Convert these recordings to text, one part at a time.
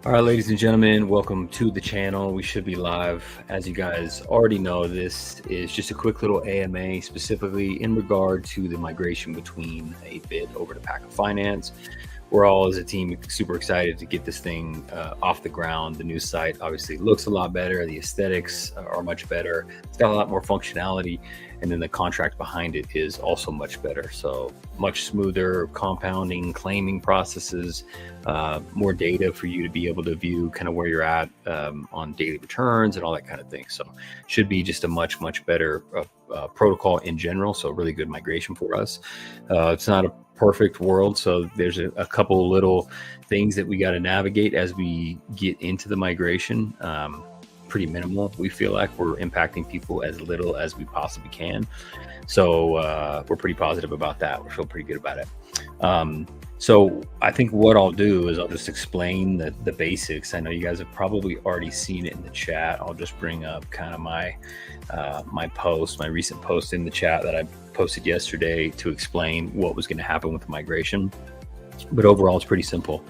All right, ladies and gentlemen, welcome to the channel. We should be live. As you guys already know, this is just a quick little AMA specifically in regard to the migration between 8-bit over to PACA Finance. We're all as a team super excited to get this thing off the ground. The new site obviously looks a lot better. The aesthetics are much better. It's got a lot more functionality. And then the contract behind it is also much better. So much smoother compounding, claiming processes, more data for you to be able to view kind of where you're at on daily returns and all that kind of thing. So should be just a much better protocol in general. So really good migration for us. It's not a perfect world. So there's a couple little things that we got to navigate as we get into the migration. Pretty minimal. We feel like we're impacting people as little as we possibly can. So we're pretty positive about that. We feel pretty good about it. So I think what I'll do is I'll just explain the basics. I know you guys have probably already seen it in the chat. I'll just bring up kind of my my recent post in the chat that I posted yesterday to explain what was going to happen with the migration. But overall, it's pretty simple.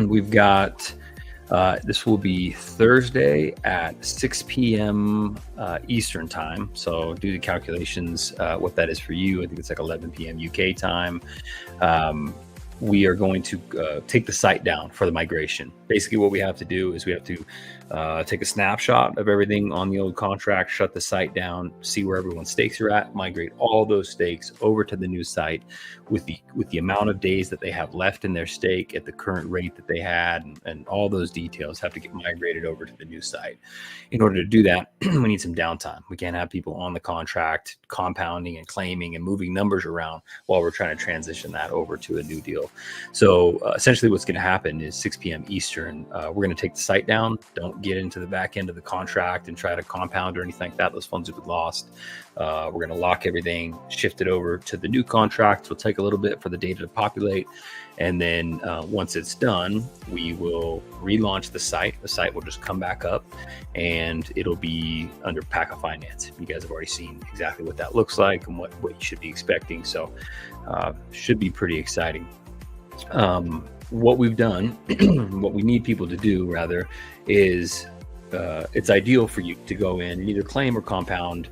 We've got this will be Thursday at 6 p.m. Eastern time. So do the calculations, what that is for you. I think it's like 11 p.m. UK time. We are going to take the site down for the migration. Basically, what we have to do is we have to take a snapshot of everything on the old contract, shut the site down, see where everyone's stakes are at, migrate all those stakes over to the new site with the amount of days that they have left in their stake at the current rate that they had, and all those details have to get migrated over to the new site. In order to do that, we need some downtime. We can't have people on the contract compounding and claiming and moving numbers around while we're trying to transition that over to a new deal. So essentially what's going to happen is 6 p.m. Eastern, we're going to take the site down. Don't get into the back end of the contract and try to compound or anything like that. Those funds will be lost. We're going to lock everything, shift it over to the new contract. It'll take a little bit for the data to populate. And then once it's done, we will relaunch the site. The site will just come back up and it'll be under PACA Finance. You guys have already seen exactly what that looks like and what you should be expecting. So should be pretty exciting. What we've done, what we need people to do rather, is it's ideal for you to go in and either claim or compound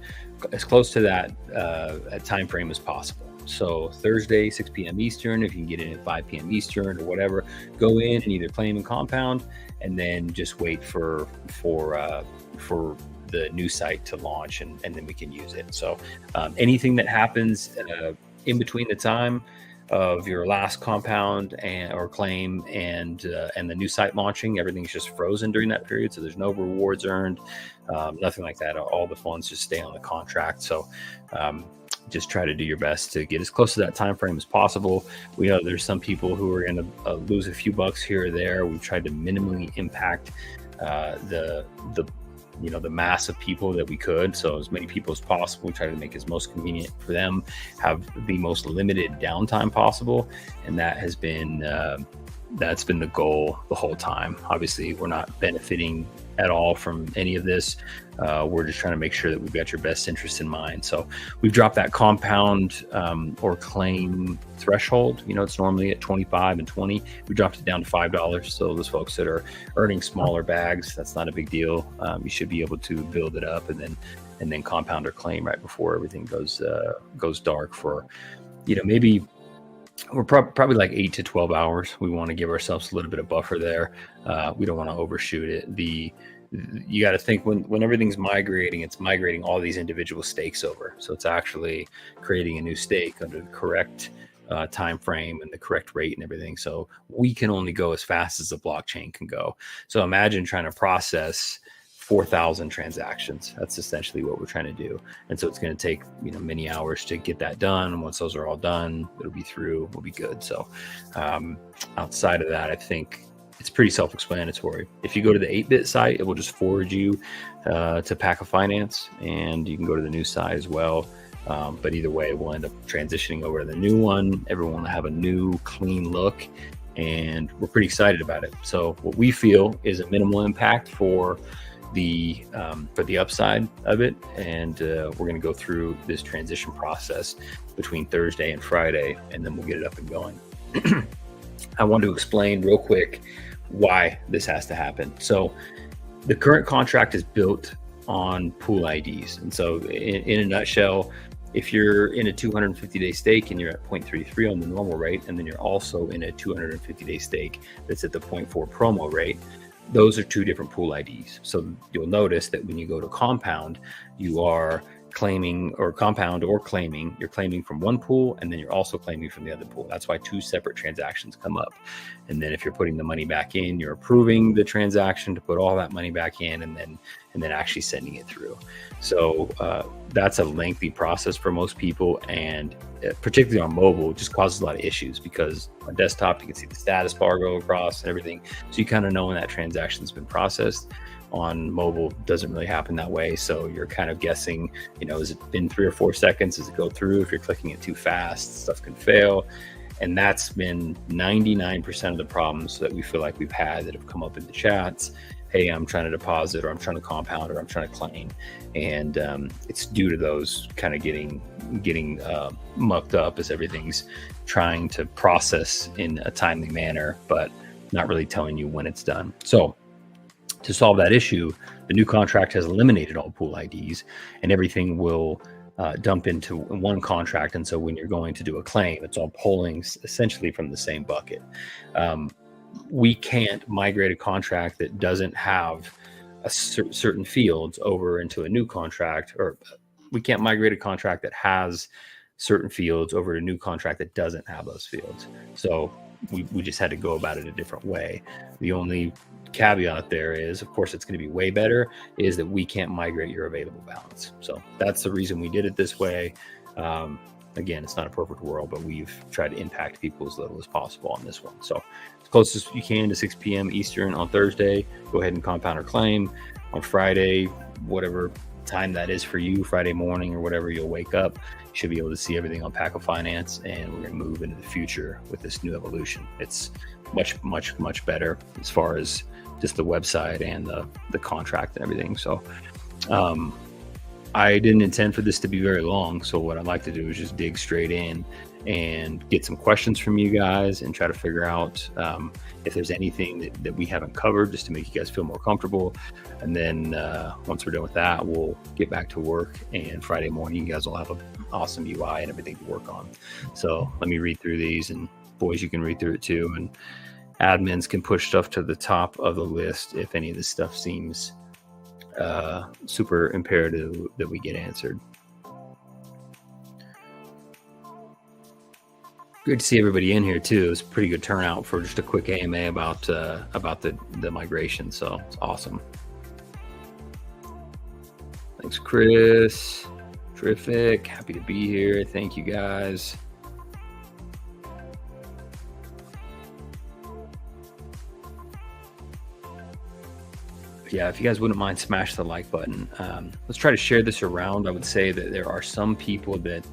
as close to that time frame as possible. So Thursday, 6 p.m. Eastern, if you can get in at 5 p.m. Eastern or whatever, go in and either claim and compound, and then just wait for the new site to launch, and then we can use it. So anything that happens in between the time of your last compound or claim and the new site launching, everything's just frozen during that period. So there's no rewards earned, nothing like that. All the funds just stay on the contract. So just try to do your best to get as close to that time frame as possible. We know there's some people who are going to lose a few bucks here or there. We've tried to minimally impact the mass of people that we could. So as many people as possible, we try to make it as most convenient for them, have the most limited downtime possible. And that has been, that's been the goal the whole time. Obviously, we're not benefiting at all from any of this. We're just trying to make sure that we've got your best interest in mind. So we've dropped that compound or claim threshold. It's normally at 25 and 20. We dropped it down to $5. So those folks that are earning smaller bags, that's not a big deal. You should be able to build it up and then compound or claim right before everything goes dark for, maybe we're probably like 8 to 12 hours. We want to give ourselves a little bit of buffer there. We don't want to overshoot it. You got to think when everything's migrating, it's migrating all these individual stakes over. So it's actually creating a new stake under the correct time frame and the correct rate and everything. So we can only go as fast as the blockchain can go. So imagine trying to process 4,000 transactions. That's essentially what we're trying to do. And so it's going to take, many hours to get that done. And once those are all done, it'll be through, we'll be good. So outside of that, I think it's pretty self-explanatory. If you go to the 8-bit site, it will just forward you to PACA Finance, and you can go to the new site as well. But either way, we'll end up transitioning over to the new one. Everyone will have a new clean look, and we're pretty excited about it. So what we feel is a minimal impact for the upside of it, and we're going to go through this transition process between Thursday and Friday, and then we'll get it up and going. I want to explain real quick why this has to happen. So the current contract is built on pool IDs. And so in a nutshell, if you're in a 250-day stake and you're at 0.33 on the normal rate, and then you're also in a 250-day stake that's at the 0.4 promo rate, those are two different pool IDs. So you'll notice that when you go to compound, you are claiming, or compound or claiming, you're claiming from one pool, and then you're also claiming from the other pool. That's why two separate transactions come up. And then if you're putting the money back in, you're approving the transaction to put all that money back in, and then actually sending it through. So that's a lengthy process for most people, and particularly on mobile, it just causes a lot of issues, because on desktop you can see the status bar go across and everything, so you kind of know when that transaction's been processed. On mobile, doesn't really happen that way, so you're kind of guessing, has it been 3 or 4 seconds? Does it go through? If you're clicking it too fast, stuff can fail. And that's been 99% of the problems that we feel like we've had that have come up in the chats. Hey, I'm trying to deposit, or I'm trying to compound, or I'm trying to claim, and it's due to those kind of getting mucked up, as everything's trying to process in a timely manner, but not really telling you when it's done. So to solve that issue, the new contract has eliminated all pool IDs, and everything will dump into one contract. And so when you're going to do a claim, it's all pulling essentially from the same bucket. We can't migrate a contract that doesn't have certain fields over into a new contract, or we can't migrate a contract that has certain fields over to a new contract that doesn't have those fields. So we just had to go about it a different way. The only caveat there is, of course, it's going to be way better, is that we can't migrate your available balance. So that's the reason we did it this way. Again, it's not a perfect world, but we've tried to impact people as little as possible on this one. So as close as you can to 6 p.m. Eastern on Thursday, go ahead and compound or claim. On Friday, whatever time that is for you, Friday morning or whatever, you'll wake up, you should be able to see everything on PACA.finance, and we're going to move into the future with this new evolution. It's much better as far as just the website and the contract and everything. So I didn't intend for this to be very long, so what I'd like to do is just dig straight in and get some questions from you guys and try to figure out if there's anything that we haven't covered, just to make you guys feel more comfortable. And then once we're done with that, we'll get back to work, and Friday morning you guys will have an awesome UI and everything to work on. So let me read through these, and boys, you can read through it too, and admins can push stuff to the top of the list if any of this stuff seems super imperative that we get answered. Good to see everybody in here too. It's a pretty good turnout for just a quick AMA about the migration, so it's awesome. Thanks, Chris. Terrific. Happy to be here. Thank you, guys. Yeah, if you guys wouldn't mind, smash the like button. Let's try to share this around. I would say that there are some people that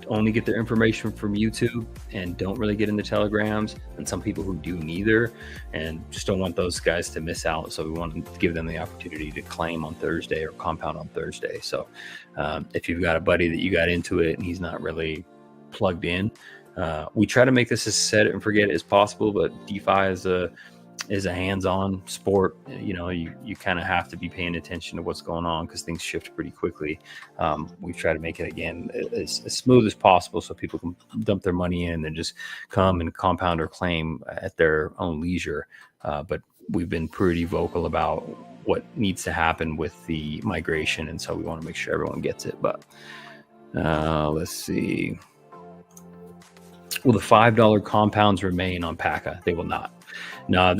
only get their information from YouTube and don't really get into Telegrams, and some people who do neither and just don't want those guys to miss out. So we want to give them the opportunity to claim on Thursday or compound on Thursday. So if you've got a buddy that you got into it and he's not really plugged in, we try to make this as set it and forget it as possible, but DeFi is a hands-on sport. You kind of have to be paying attention to what's going on, because things shift pretty quickly. We try to make it, again, as smooth as possible, so people can dump their money in and then just come and compound or claim at their own leisure. But we've been pretty vocal about what needs to happen with the migration, and so we want to make sure everyone gets it. But let's see. Will the $5 compounds remain on PACA? They will not. No,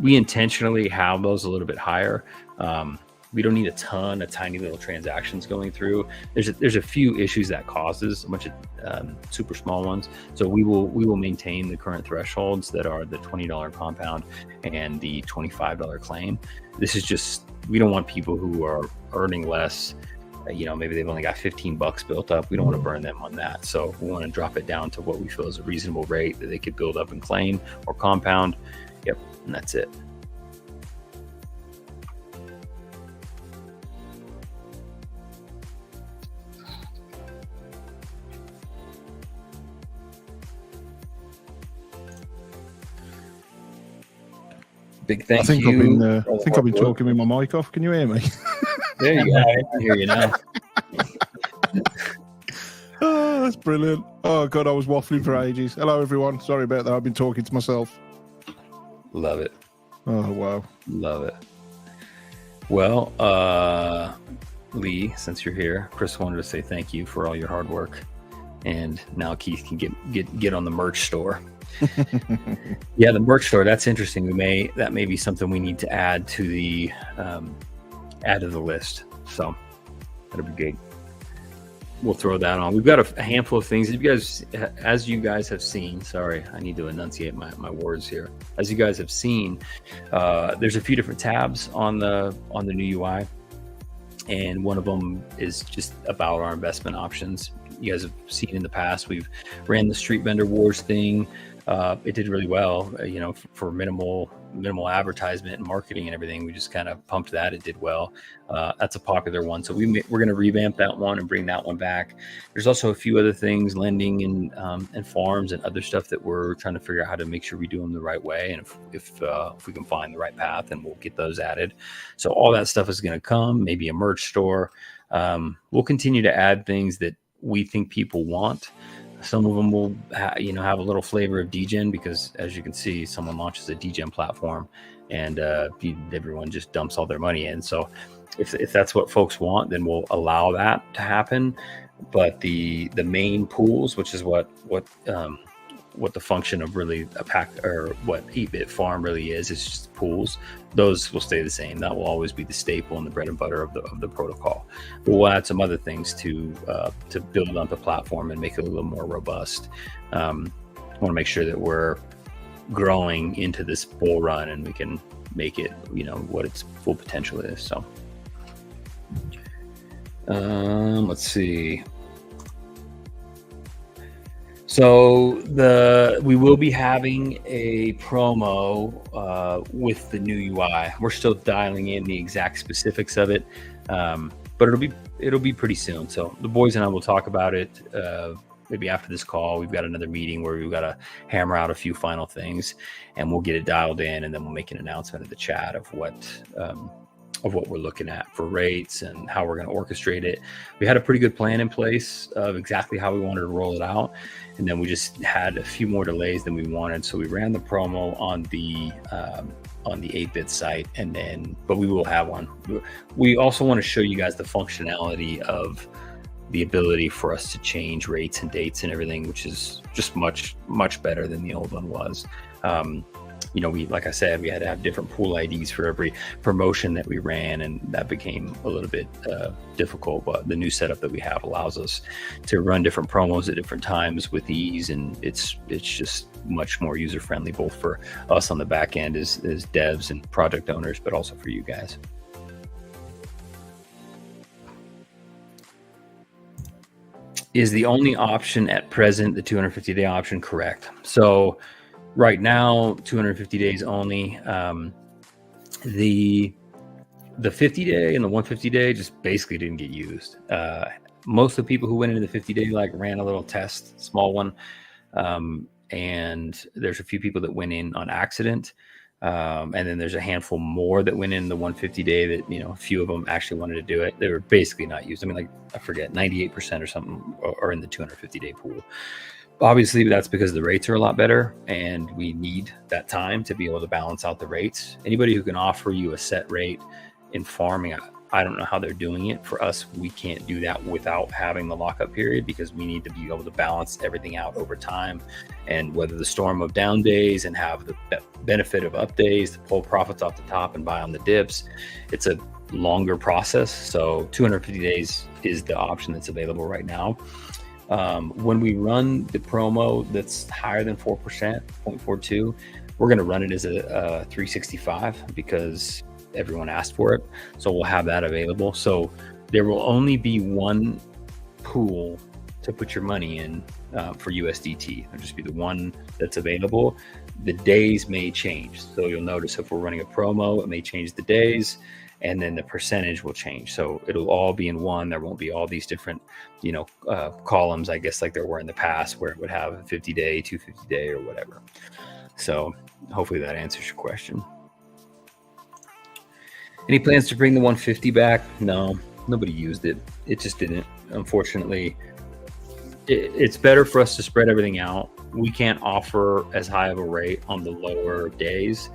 we intentionally have those a little bit higher. We don't need a ton of tiny little transactions going through. There's a few issues that causes a bunch of super small ones. So we will maintain the current thresholds that are the $20 compound and the $25 claim. This is just, we don't want people who are earning less. Maybe they've only got $15 built up. We don't want to burn them on that. So we want to drop it down to what we feel is a reasonable rate that they could build up and claim or compound. Yep, and that's it. Big thank I think you. I think I've been talking with my mic off. Can you hear me? There you go. I can hear you now. Oh, that's brilliant. Oh, God, I was waffling for ages. Hello, everyone. Sorry about that. I've been talking to myself. Love it. Oh, wow. Love it. Well, Lee, since you're here, Chris wanted to say thank you for all your hard work. And now Keith can get on the merch store. Yeah, the merch store. That's interesting. That may be something we need to add to the list. So that'll be good. We'll throw that on. We've got a handful of things. As you guys have seen, sorry, I need to enunciate my words here. As you guys have seen, there's a few different tabs on the new UI, and one of them is just about our investment options. You guys have seen in the past, we've ran the Street Vendor Wars thing. It did really well, for minimal advertisement and marketing and everything. We just kind of pumped that. It did well. That's a popular one. So we're going to revamp that one and bring that one back. There's also a few other things, lending and farms and other stuff that we're trying to figure out how to make sure we do them the right way. And if we can find the right path, then we'll get those added. So all that stuff is going to come, maybe a merch store. We'll continue to add things that we think people want. Some of them will have a little flavor of degen, because as you can see, someone launches a degen platform and everyone just dumps all their money in. So if that's what folks want, then we'll allow that to happen. But the main pools, which is what the function of really a pack, or what 8-bit farm really is just pools, those will stay the same. That will always be the staple and the bread and butter of the protocol. But we'll add some other things to build on the platform and make it a little more robust. I want to make sure that we're growing into this bull run and we can make it, what its full potential is. So let's see. So we will be having a promo with the new UI. We're still dialing in the exact specifics of it, but it'll be pretty soon. So the boys and I will talk about it maybe after this call. We've got another meeting where we've got to hammer out a few final things, and we'll get it dialed in, and then we'll make an announcement in the chat of what we're looking at for rates and how we're going to orchestrate it. We had a pretty good plan in place of exactly how we wanted to roll it out, and then we just had a few more delays than we wanted. So we ran the promo on the 8-bit site, but we will have one. We also want to show you guys the functionality of the ability for us to change rates and dates and everything, which is just much, much better than the old one was. Like I said, we had to have different pool IDs for every promotion that we ran, and that became a little bit difficult. But the new setup that we have allows us to run different promos at different times with ease, and it's just much more user friendly, both for us on the back end as devs and project owners, but also for you guys. Is the only option at present the 250-day option? Correct. So right now, 250 days only. The 50-day and the 150-day just basically didn't get used. Most of the people who went into the 50-day ran a little test, small one, and there's a few people that went in on accident, and then there's a handful more that went in the 150-day that a few of them actually wanted to do it. They were basically not used. I mean, I forget, 98% or something are in the 250-day pool. Obviously, that's because the rates are a lot better, and we need that time to be able to balance out the rates. Anybody who can offer you a set rate in farming, I don't know how they're doing it. For us, we can't do that without having the lockup period, because we need to be able to balance everything out over time, and weather the storm of down days and have the benefit of up days to pull profits off the top and buy on the dips. It's a longer process. So 250 days is the option that's available right now. When we run the promo that's higher than 4%, 0.42, we're going to run it as a 365 because everyone asked for it. So we'll have that available. So there will only be one pool to put your money in for USDT. It'll just be the one that's available. The days may change. So you'll notice if we're running a promo, it may change the days, and then the percentage will change. So it'll all be in one. There won't be all these different, columns, I guess, like there were in the past, where it would have a 50-day, 250-day, or whatever. So hopefully that answers your question. Any plans to bring the 150 back? No, nobody used it. It just didn't. Unfortunately, it's better for us to spread everything out. We can't offer as high of a rate on the lower days.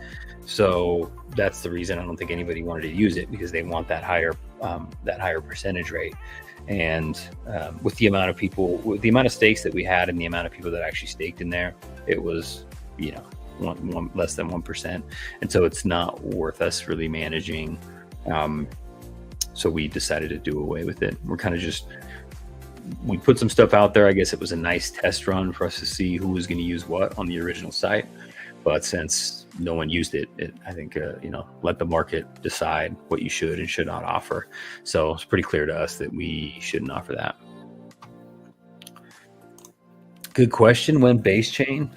So that's the reason I don't think anybody wanted to use it, because they want that higher percentage rate. And with the amount of people, with the amount of stakes that we had and the amount of people that actually staked in there, it was, one less than 1%. And so it's not worth us really managing. So we decided to do away with it. We're kind of we put some stuff out there. I guess it was a nice test run for us to see who was going to use what on the original site. But since no one used it, I think, let the market decide what you should and should not offer. So it's pretty clear to us that we shouldn't offer that. Good question. When base chain?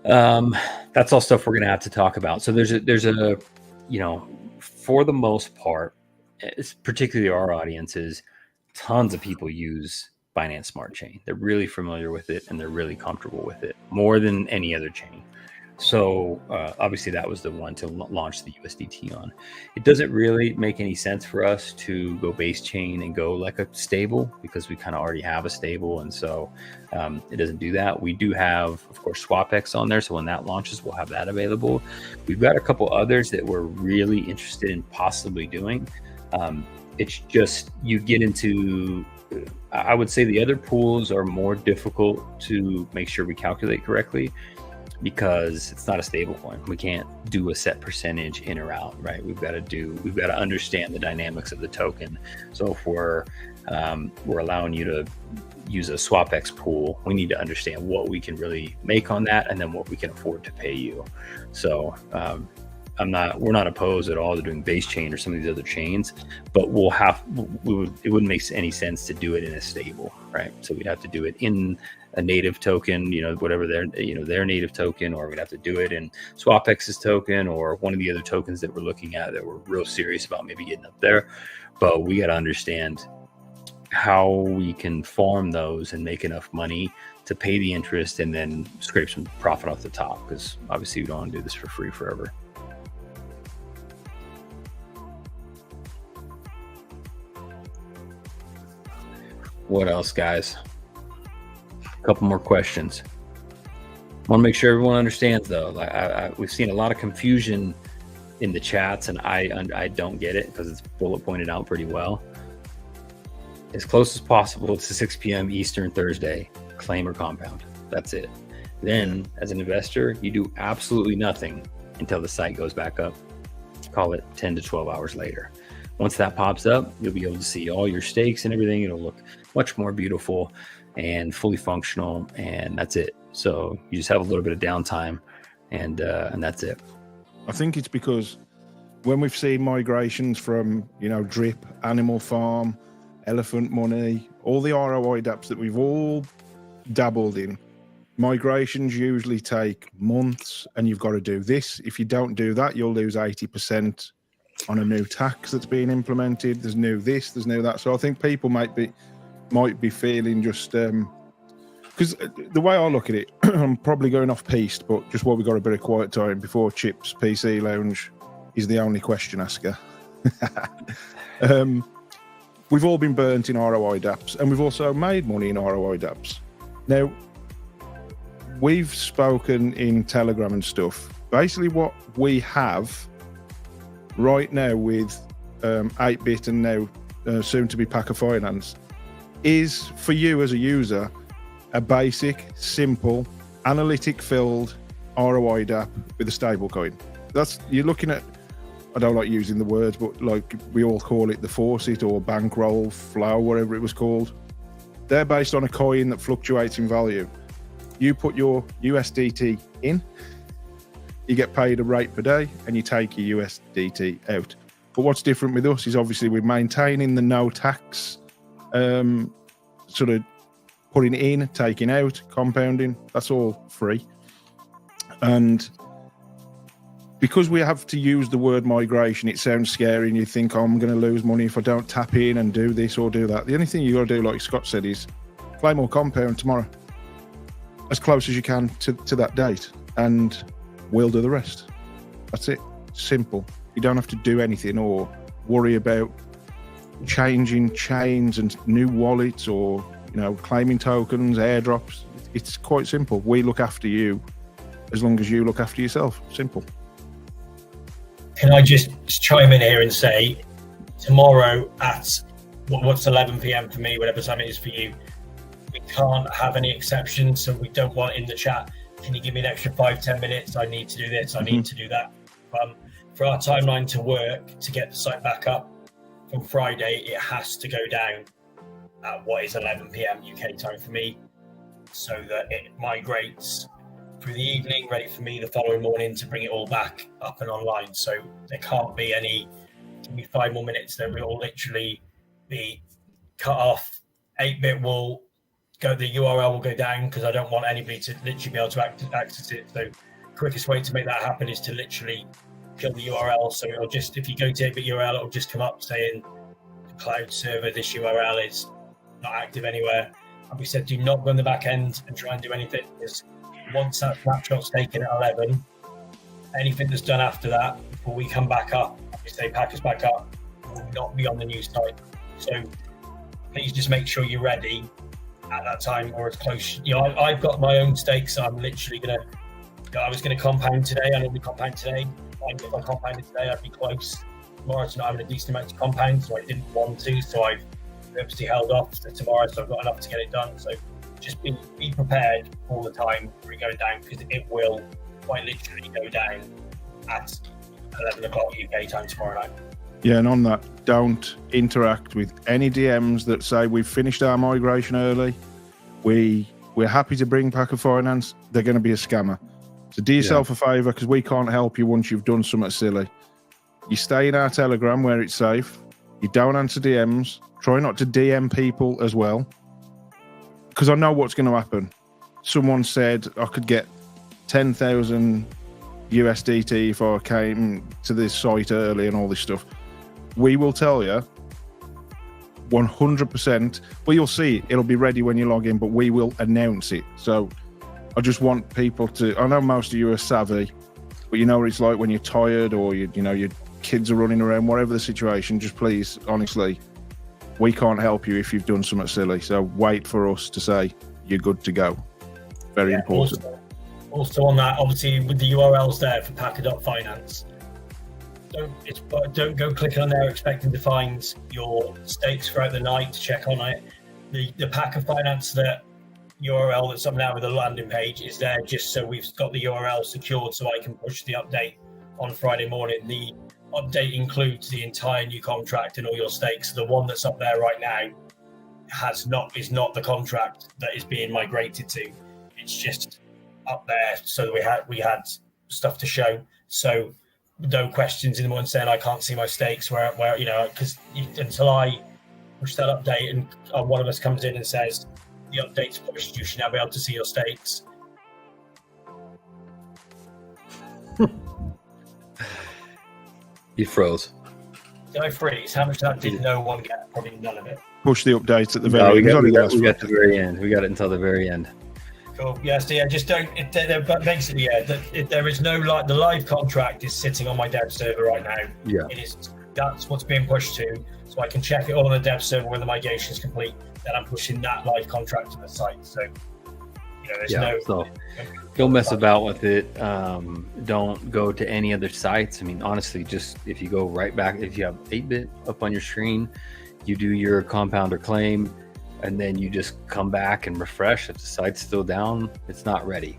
That's all stuff we're going to have to talk about. So there's a, for the most part, it's particularly our audiences, tons of people use Binance Smart Chain. They're really familiar with it and they're really comfortable with it more than any other chain. So obviously that was the one to launch the USDT on. It doesn't really make any sense for us to go base chain and go like a stable, because we kind of already have a stable. And so it doesn't do that. We do have, of course, SwapX on there. So when that launches, we'll have that available. We've got a couple others that we're really interested in possibly doing. It's just, you get into, I would say the other pools are more difficult to make sure we calculate correctly, because it's not a stable coin. We can't do a set percentage in or out, right? We've got to understand the dynamics of the token. So if we're allowing you to use a SwapX pool, we need to understand what we can really make on that, and then what we can afford to pay you. So we're not opposed at all to doing base chain or some of these other chains, but it wouldn't make any sense to do it in a stable, right? So we'd have to do it in a native token, whatever their native token, or we'd have to do it in SwapX's token or one of the other tokens that we're looking at that we're real serious about maybe getting up there. But we got to understand how we can farm those and make enough money to pay the interest and then scrape some profit off the top, because obviously we don't want to do this for free forever. What else, guys? A couple more questions. Want to make sure everyone understands, though. We've seen a lot of confusion in the chats, and I don't get it, because it's bullet pointed out pretty well. As close as possible to 6 p.m. Eastern Thursday, claim or compound. That's it. Then, as an investor, you do absolutely nothing until the site goes back up. Call it 10 to 12 hours later. Once that pops up, you'll be able to see all your stakes and everything. It'll look much more beautiful and fully functional, and that's it. So you just have a little bit of downtime, and that's it. I think it's because when we've seen migrations from, Drip, Animal Farm, elephant.money, all the ROI dApps that we've all dabbled in, migrations usually take months, and you've got to do this. If you don't do that, you'll lose 80% on a new tax that's being implemented. There's new this, there's new that. So I think people might be feeling just because the way I look at it, I'm probably going off piste, but just while we got a bit of quiet time before Chip's PC Lounge is the only question asker. We've all been burnt in ROI dApps, and we've also made money in ROI dApps. Now, we've spoken in Telegram and stuff. Basically, what we have right now with 8-bit and now soon to be PACA.finance is, for you as a user, a basic, simple, analytic-filled ROI dApp with a stable coin. You're looking at, I don't like using the words, but like we all call it the faucet or bankroll, flow, whatever it was called. They're based on a coin that fluctuates in value. You put your USDT in, you get paid a rate per day, and you take your USDT out. But what's different with us is obviously we're maintaining the no tax, sort of putting in, taking out, compounding. That's all free. And because we have to use the word migration, it sounds scary, and you think, oh, I'm going to lose money if I don't tap in and do this or do that. The only thing you got to do, like Scott said, is claim or compound tomorrow, as close as you can to that date, and we'll do the rest. That's it. Simple. You don't have to do anything or worry about changing chains and new wallets or, claiming tokens, airdrops. It's quite simple. We look after you as long as you look after yourself. Simple. Can I just chime in here and say, tomorrow at what's 11 p.m. for me, whatever time it is for you, we can't have any exceptions, so we don't want in the chat, can you give me an extra 5-10 minutes? I need to do this, I need to do that. For our timeline to work, to get the site back up from Friday, it has to go down at what is 11 p.m. UK time for me, so that it migrates through the evening, ready for me the following morning to bring it all back up and online. So there can't be any, give me 5 more minutes, then we'll literally be cut off. 8-bit will go, the URL will go down because I don't want anybody to literally be able to access it. So quickest way to make that happen is to literally kill the URL. So it'll just, if you go to 8-bit URL, it'll just come up saying the cloud server, this URL is not active anywhere. And we said, do not go on the back end and try and do anything, because once that snapshot's taken at 11, anything that's done after that, before we come back up, we say PACA's back up, will not be on the new site. So please just make sure you're ready at that time or as close. I've got my own stakes. I'm literally I was going to compound today. I normally compound today. If I compounded today, I'd be close. Tomorrow, not having a decent amount to compound, so I didn't want to. So I've purposely held off to tomorrow, so I've got enough to get it done. So just be prepared all the time for it going down, because it will quite literally go down at 11 o'clock UK time tomorrow night. Yeah, and on that, don't interact with any DMs that say we've finished our migration early. We're happy to bring paca.finance. They're going to be a scammer. So do yourself a favour, because we can't help you once you've done something silly. You stay in our Telegram where it's safe. You don't answer DMs. Try not to DM people as well, because I know what's going to happen. Someone said I could get 10,000 USDT if I came to this site early and all this stuff. We will tell you 100%. Well, you'll see it. It'll be ready when you log in, but we will announce it. So I just want people to, I know most of you are savvy, but you know what it's like when you're tired or your kids are running around, whatever the situation, just please, honestly, we can't help you if you've done something silly. So wait for us to say you're good to go. Very important. Also on that, obviously with the URLs there for paca.finance, don't go clicking on there expecting to find your stakes throughout the night to check on it. The PACA Finance, that URL that's up now with the landing page, is there just so we've got the URL secured so I can push the update on Friday morning. The update includes the entire new contract and all your stakes. The one that's up there right now is not the contract that is being migrated to. It's just up there so that we had stuff to show. So no questions in the morning saying I can't see my stakes where because until I push that update and one of us comes in and says the update's pushed, you should now be able to see your stakes. You froze. Did I freeze? How much of that did no one get? Probably none of it. Push the updates at the very end. We got to the very end. We got it until the very end. Cool. Yeah, so just don't. But basically, there is no the live contract is sitting on my dev server right now. Yeah. That's what's being pushed to, so I can check it all on the dev server when the migration is complete. Then I'm pushing that live contract to the site. So, so don't mess about with it. Don't go to any other sites. I mean, honestly, just if you go right back, if you have 8-bit up on your screen, you do your compounder claim, and then you just come back and refresh. If the site's still down, it's not ready.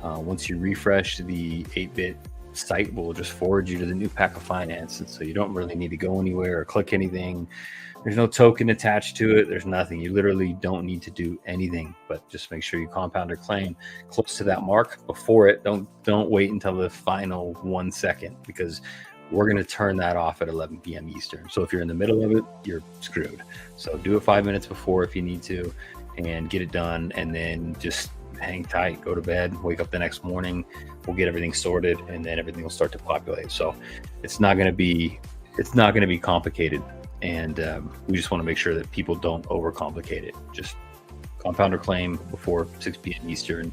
Once you refresh, the 8-bit site will just forward you to the new PACA Finance, and so you don't really need to go anywhere or click anything. There's no token attached to it. There's nothing. You literally don't need to do anything, but just make sure you compound or claim close to that mark before it. Don't wait until the final 1 second, because we're going to turn that off at 11 p.m. Eastern. So if you're in the middle of it, you're screwed. So do it 5 minutes before if you need to, and get it done, and then just hang tight, go to bed, wake up the next morning. We'll get everything sorted, and then everything will start to populate. So it's not going to be complicated. And we just want to make sure that people don't overcomplicate it. Just compound or claim before 6 p.m. Eastern.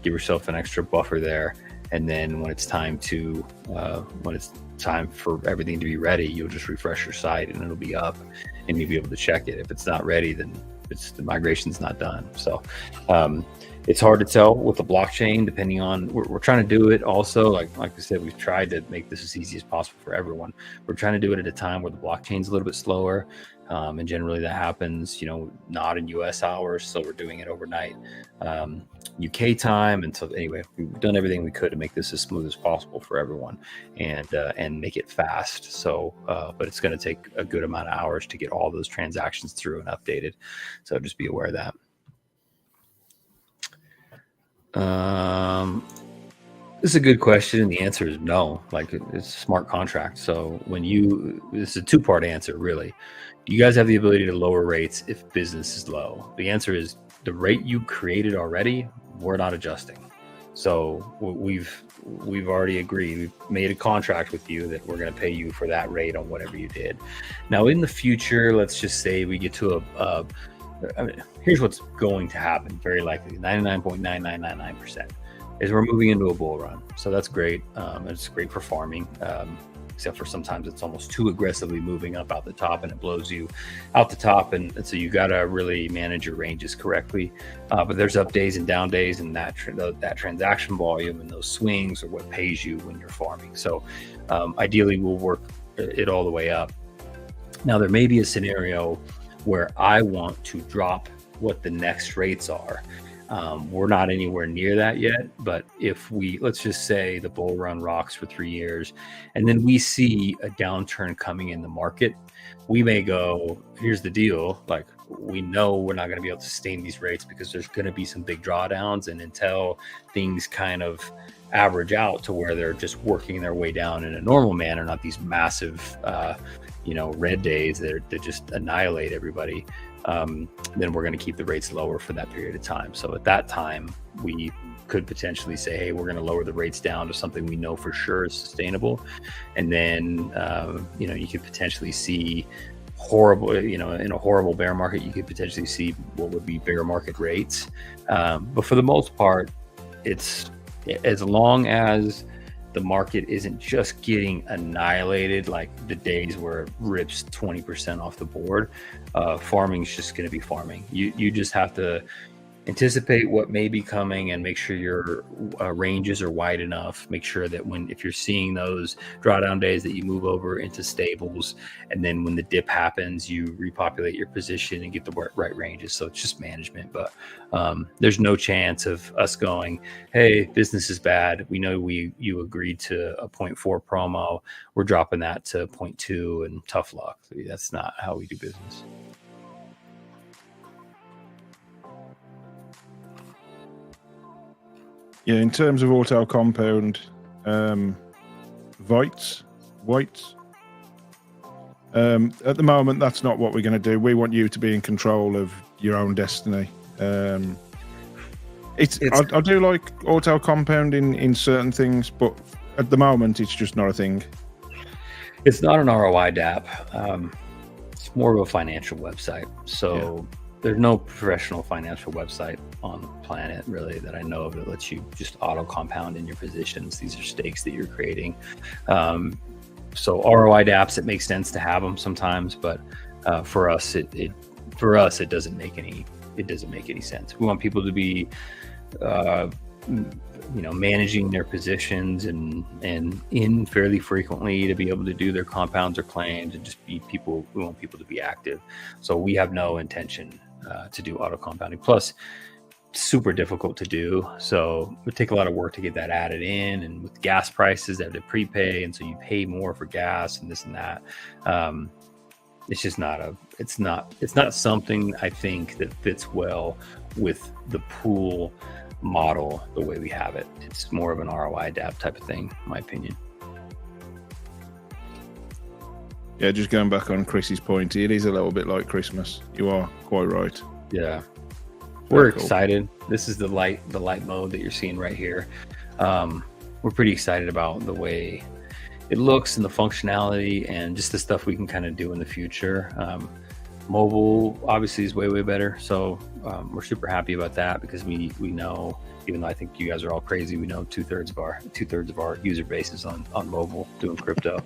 Give yourself an extra buffer there, And then when it's time for everything to be ready, you'll just refresh your site and it'll be up and you'll be able to check it. If it's not ready, then the migration's not done. So it's hard to tell with the blockchain, depending on, we're trying to do it also, like I said, we've tried to make this as easy as possible for everyone. We're trying to do it at a time where the blockchain's a little bit slower. And generally that happens, not in US hours. So we're doing it overnight, UK time. And so anyway, we've done everything we could to make this as smooth as possible for everyone and make it fast. So, but it's going to take a good amount of hours to get all those transactions through and updated. So just be aware of that. This is a good question, and the answer is no. Like, it's a smart contract. So this is a two-part answer, really. Do you guys have the ability to lower rates if business is low? The answer is the rate you created already, we're not adjusting. So we've already agreed. We've made a contract with you that we're going to pay you for that rate on whatever you did. Now, in the future, let's just say we get to here's what's going to happen, very likely, 99.9999%, is we're moving into a bull run. So that's great. It's great for farming, except for sometimes it's almost too aggressively moving up out the top and it blows you out the top. And so you got to really manage your ranges correctly. But there's up days and down days, and that transaction volume and those swings are what pays you when you're farming. So ideally we'll work it all the way up. Now, there may be a scenario where I want to drop what the next rates are. We're not anywhere near that yet, but if let's just say the bull run rocks for 3 years and then we see a downturn coming in the market, we may go, here's the deal. Like, we know we're not going to be able to sustain these rates because there's going to be some big drawdowns. And until things kind of average out to where they're just working their way down in a normal manner, not these massive, red days that just annihilate everybody, then we're going to keep the rates lower for that period of time. So at that time, we could potentially say, hey, we're going to lower the rates down to something we know for sure is sustainable. And then, you could potentially see horrible, in a horrible bear market, you could potentially see what would be bear market rates. But for the most part, it's as long as the market isn't just getting annihilated, like the days where it rips 20% off the board, farming is just going to be farming. You just have to anticipate what may be coming and make sure your ranges are wide enough. Make sure that if you're seeing those drawdown days, that you move over into stables, and then when the dip happens, you repopulate your position and get the right ranges. So it's just management, but there's no chance of us going, hey, business is bad. We know you agreed to a 0.4 promo. We're dropping that to 0.2 and tough luck. That's not how we do business. Yeah, in terms of auto compound, whites. At the moment, that's not what we're going to do. We want you to be in control of your own destiny. I do like auto compounding in certain things, but at the moment, it's just not a thing. It's not an ROI DApp. It's more of a financial website. So. Yeah. There's no professional financial website on the planet, really, that I know of that lets you just auto compound in your positions. These are stakes that you're creating. So ROI dApps, it makes sense to have them sometimes, but for us, it doesn't make any sense. We want people to be, managing their positions and in fairly frequently to be able to do their compounds or claims and just be people. We want people to be active. So we have no intention to do auto compounding. Plus, super difficult to do. So it would take a lot of work to get that added in. And with gas prices, they have to prepay, and so you pay more for gas and this and that. It's just it's not something I think that fits well with the pool model the way we have it. It's more of an ROI DApp type of thing, in my opinion. Yeah, just going back on Chris's point, it is a little bit like Christmas. You are quite right. Yeah. We're excited. This is the light mode that you're seeing right here. We're pretty excited about the way it looks and the functionality and just the stuff we can kind of do in the future. Mobile obviously is way better. So we're super happy about that because we know even though I think you guys are all crazy. We know two-thirds of our user base is on mobile doing crypto.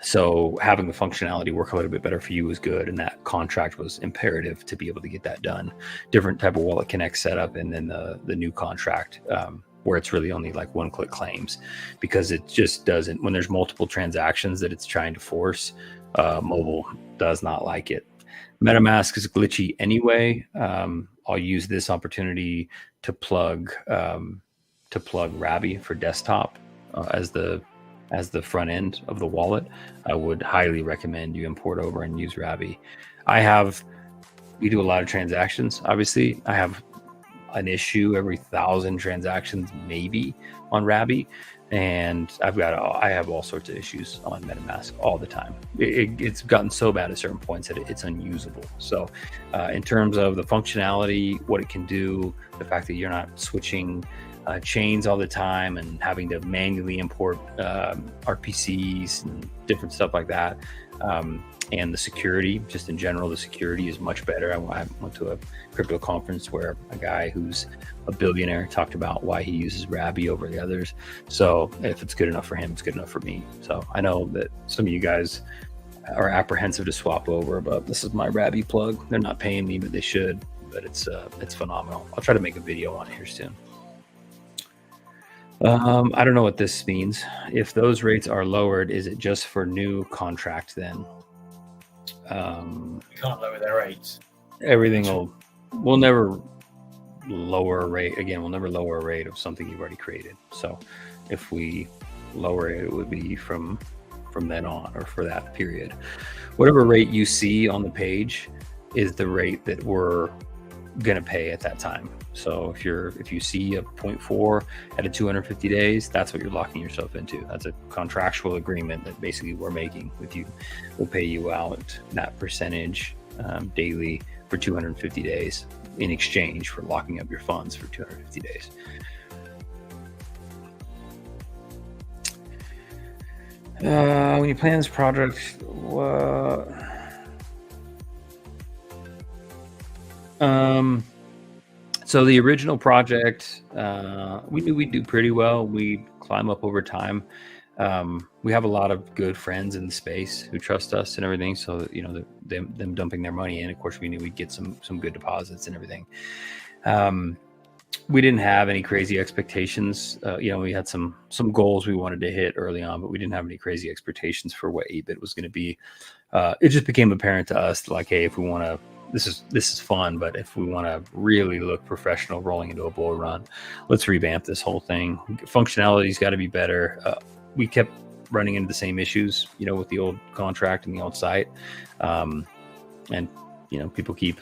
So having the functionality work a little bit better for you is good, and that contract was imperative to be able to get that done. Different type of wallet connect setup, and then the new contract where it's really only like one-click claims, because it just doesn't, when there's multiple transactions that it's trying to force, mobile does not like it. MetaMask is glitchy anyway. I'll use this opportunity to plug Rabby for desktop as the front end of the wallet. I would highly recommend you import over and use Rabby. We do a lot of transactions. Obviously, I have an issue every 1,000 transactions maybe on Rabby, and I have all sorts of issues on MetaMask all the time. It's gotten so bad at certain points that it's unusable. So in terms of the functionality, what it can do, the fact that you're not switching chains all the time and having to manually import RPCs and different stuff like that, and the security, just in general, the security is much better. I went to a crypto conference where a guy who's a billionaire talked about why he uses Rabby over the others. So if it's good enough for him, it's good enough for me. So I know that some of you guys are apprehensive to swap over, but this is my Rabby plug. They're not paying me, but they should. But it's phenomenal. I'll try to make a video on it here soon. I don't know what this means. If those rates are lowered, is it just for new contract then? We can't lower their rates. We'll never lower a rate. Again, we'll never lower a rate of something you've already created. So if we lower it, it would be from then on, or for that period. Whatever rate you see on the page is the rate that we're gonna pay at that time. So if you see a 0.4 at 250 days, that's what you're locking yourself into. That's a contractual agreement that basically we're making with you. We'll pay you out that percentage daily for 250 days in exchange for locking up your funds for 250 days. When you plan this project, so the original project, we knew we'd do pretty well. We'd climb up over time. We have a lot of good friends in the space who trust us and everything. So, you know, them dumping their money in, of course, we knew we'd get some good deposits and everything. We didn't have any crazy expectations. You know, we had some goals we wanted to hit early on, but we didn't have any crazy expectations for what 8-bit was going to be. It just became apparent to us, like, hey, if we want to, this is fun, but if we want to really look professional rolling into a bull run, let's revamp this whole thing. Functionality's got to be better. We kept running into the same issues, you know, with the old contract and the old site. And, you know, people keep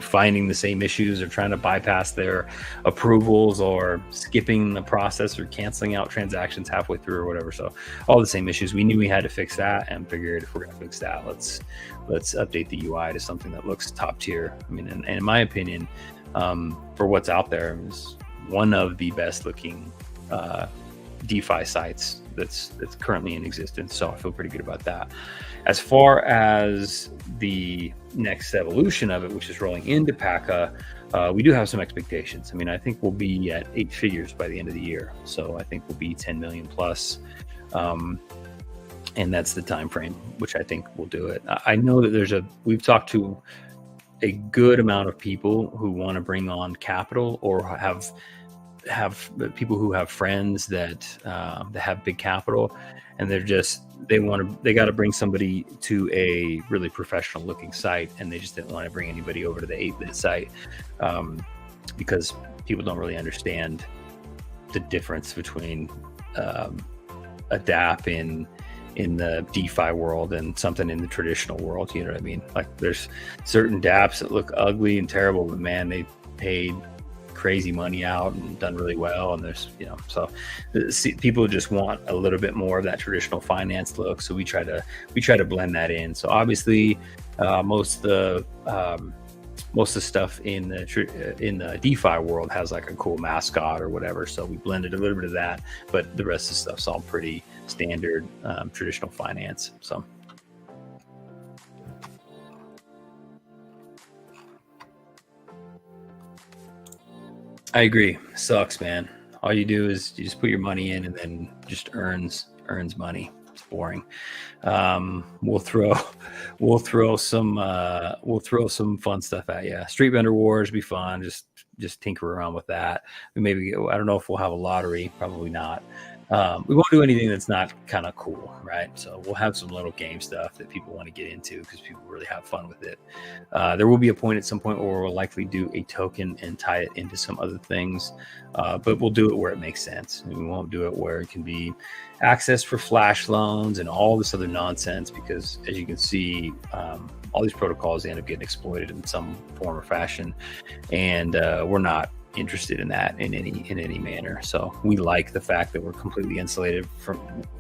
finding the same issues, or trying to bypass their approvals, or skipping the process, or canceling out transactions halfway through, or whatever. So all the same issues. We knew we had to fix that, and figured if we're going to fix that, let's update the UI to something that looks top tier. I mean, and in my opinion, for what's out there, is one of the best looking DeFi sites that's currently in existence. So I feel pretty good about that. As far as the next evolution of it, which is rolling into PACA, we do have some expectations. I mean, I think we'll be at 8 figures by the end of the year. So I think we'll be 10 million plus. And that's the time frame, which I think will do it. I know that we've talked to a good amount of people who want to bring on capital, or have people who have friends that have big capital, and they got to bring somebody to a really professional looking site, and they just didn't want to bring anybody over to the 8-bit site, because people don't really understand the difference between a dApp in the DeFi world and something in the traditional world. You know what I mean? Like, there's certain dApps that look ugly and terrible, but man, they paid crazy money out and done really well. And there's, you know, so people just want a little bit more of that traditional finance look. So we try to blend that in. So obviously, most of the stuff in the DeFi world has like a cool mascot or whatever. So we blended a little bit of that, but the rest of the stuff's all pretty standard traditional finance. So. I agree. Sucks, man. All you do is you just put your money in and then just earns money. It's boring. We'll throw some fun stuff at you. Street vendor wars be fun. Just tinker around with that. Maybe, I don't know if we'll have a lottery. Probably not. We won't do anything that's not kind of cool, right? So we'll have some little game stuff that people want to get into because people really have fun with it. There will be a point at some point where we'll likely do a token and tie it into some other things, but we'll do it where it makes sense. And we won't do it where it can be access for flash loans and all this other nonsense, because as you can see, all these protocols end up getting exploited in some form or fashion, and we're not interested in that in any manner. So we like the fact that we're completely insulated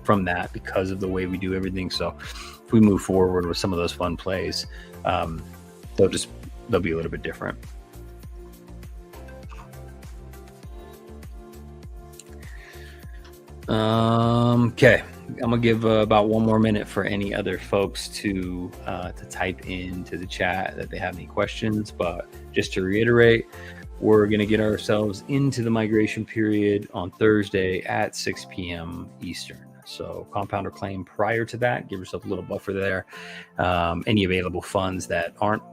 from that because of the way we do everything. So if we move forward with some of those fun plays, they'll be a little bit different. Okay, I'm gonna give about one more minute for any other folks to type into the chat that they have any questions. But just to reiterate, we're going to get ourselves into the migration period on Thursday at 6 p.m. Eastern. So compound or claim prior to that, give yourself a little buffer there. Any available funds that aren't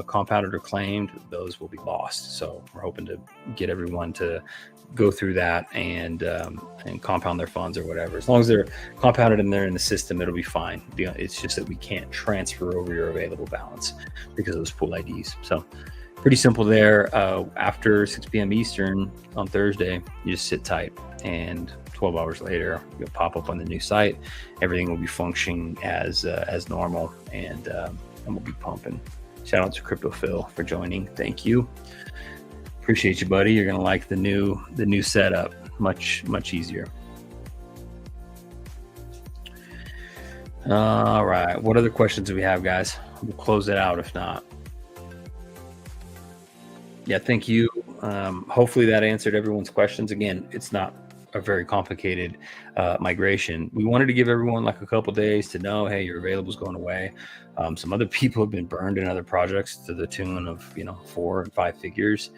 compounded or claimed, those will be lost. So we're hoping to get everyone to go through that and compound their funds or whatever. As long as they're compounded and they're in the system, it'll be fine. It's just that we can't transfer over your available balance because of those pool IDs. So pretty simple there. After 6 p.m. Eastern on Thursday, you just sit tight, and 12 hours later, you'll pop up on the new site. Everything will be functioning as normal, and we'll be pumping. Shout out to Crypto Phil for joining. Thank you. Appreciate you, buddy. You're gonna like the new setup. Much easier. All right. What other questions do we have, guys? We'll close it out if not. Yeah, thank you. Hopefully that answered everyone's questions. Again, it's not a very complicated migration. We wanted to give everyone like a couple days to know, hey, your available is going away. Some other people have been burned in other projects to the tune of 4 and 5 figures.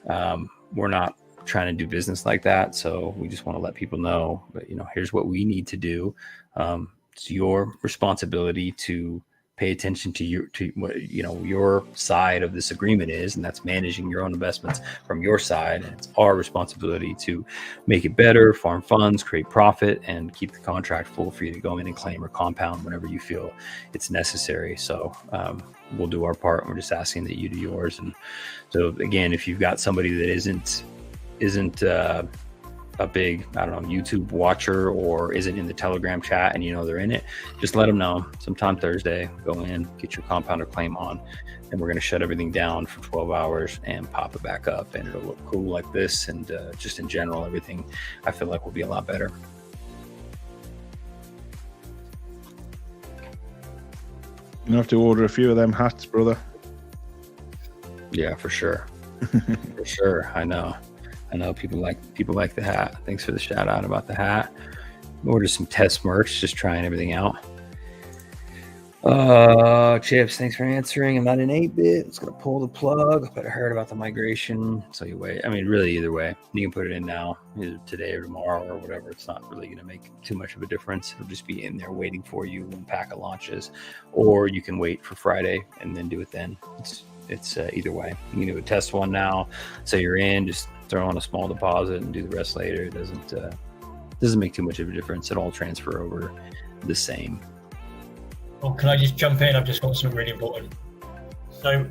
We're not trying to do business like that, so we just want to let people know. But here's what we need to do. It's your responsibility to pay attention to what your side of this agreement is, and that's managing your own investments from your side. And it's our responsibility to make it better, farm funds, create profit, and keep the contract full for you to go in and claim or compound whenever you feel it's necessary. So we'll do our part. We're just asking that you do yours. And so again, if you've got somebody that isn't a big, YouTube watcher or isn't in the Telegram chat and they're in it, just let them know. Sometime Thursday, go in, get your compounder claim on, and we're going to shut everything down for 12 hours and pop it back up, and it'll look cool like this. And just in general, everything I feel like will be a lot better. You have to order a few of them hats, brother. Yeah, for sure. For sure. I know people like the hat. Thanks for the shout out about the hat. Order some test merch, just trying everything out. Chips, thanks for answering. I'm not an 8-bit. It's gonna pull the plug, but I heard about the migration. So you wait. Really, either way, you can put it in now, either today or tomorrow or whatever. It's not really gonna make too much of a difference. It'll just be in there waiting for you when PACA launches, or you can wait for Friday and then do it then. It's either way. You can do a test one now, so you're in. Just throw on a small deposit and do the rest later. It doesn't make too much of a difference. It all transfer over the same. Well, can I just jump in? I've just got something really important. So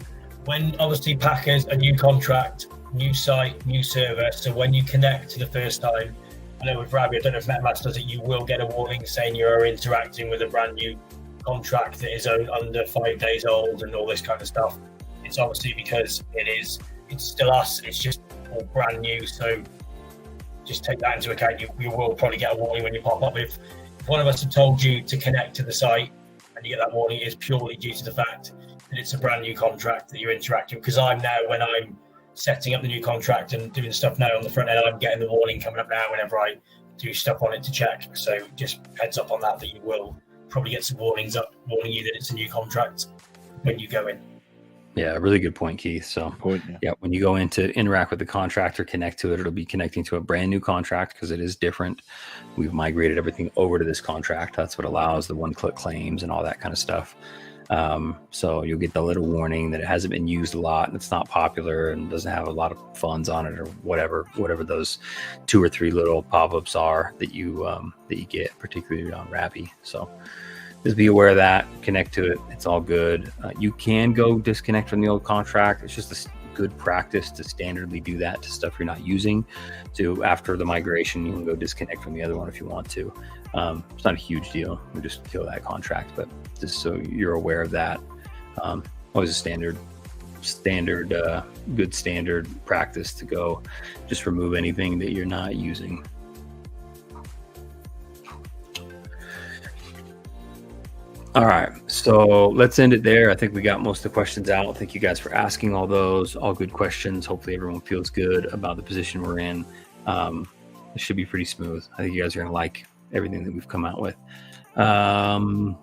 when obviously PACA's a new contract, new site, new server, so when you connect to the first time, I know with Ravi, I don't know if MetaMask does it, you will get a warning saying you're interacting with a brand new contract that is under 5 days old and all this kind of stuff. It's obviously because it's still us, it's just all brand new, so just take that into account. You will probably get a warning when you pop up. If one of us had told you to connect to the site and you get that warning, it is purely due to the fact that it's a brand new contract that you're interacting with. Because when I'm setting up the new contract and doing stuff now on the front end, I'm getting the warning coming up now whenever I do stuff on it to check. So just heads up on that you will probably get some warnings up warning you that it's a new contract when you go in. Yeah, really good point, Keith. So yeah, when you go in to interact with the contract or connect to it, it'll be connecting to a brand new contract because it is different. We've migrated everything over to this contract. That's what allows the one-click claims and all that kind of stuff. So you'll get the little warning that it hasn't been used a lot and it's not popular and doesn't have a lot of funds on it or whatever those 2 or 3 little pop-ups are that you get, particularly on Rappi. So just be aware of that, connect to it. It's all good. You can go disconnect from the old contract. It's just a good practice to standardly do that to stuff you're not using. So after the migration, you can go disconnect from the other one if you want to. It's not a huge deal. We just kill that contract, but just so you're aware of that. Always a standard practice to go just remove anything that you're not using. All right, so let's end it there. I think we got most of the questions out. Thank you guys for asking all those. All good questions. Hopefully everyone feels good about the position we're in. It should be pretty smooth. I think you guys are gonna like everything that we've come out with. I've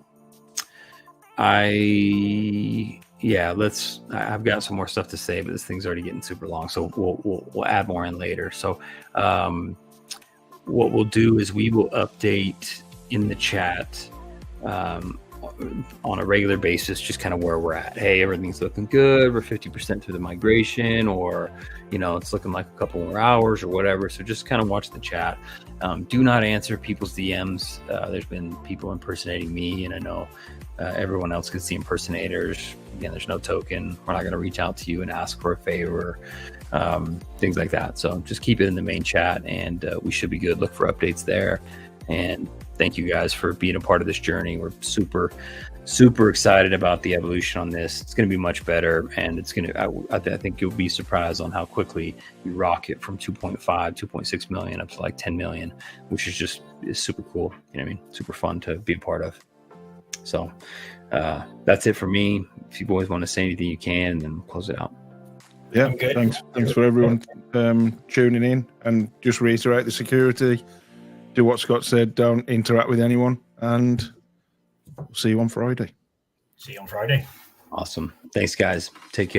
got some more stuff to say, but this thing's already getting super long, so we'll add more in later. So what we'll do is we will update in the chat on a regular basis, just kind of where we're at. Hey, everything's looking good. We're 50% through the migration, or it's looking like a couple more hours or whatever. So just kind of watch the chat. Do not answer people's DMs. There's been people impersonating me, and I know everyone else can see impersonators. Again, there's no token. We're not going to reach out to you and ask for a favor, things like that. So just keep it in the main chat, and we should be good. Look for updates there. And thank you guys for being a part of this journey. We're super, super excited about the evolution on this. It's going to be much better, and it's going to, I think you'll be surprised on how quickly we rocket from 2.6 million up to like 10 million, which is super cool. You know what I mean? Super fun to be a part of. So that's it for me. If you boys want to say anything, you can, and then we'll close it out. Yeah, thanks for everyone tuning in, and just reiterate the security. Do what Scott said, don't interact with anyone, and we'll see you on Friday. See you on Friday. Awesome. Thanks, guys. Take care.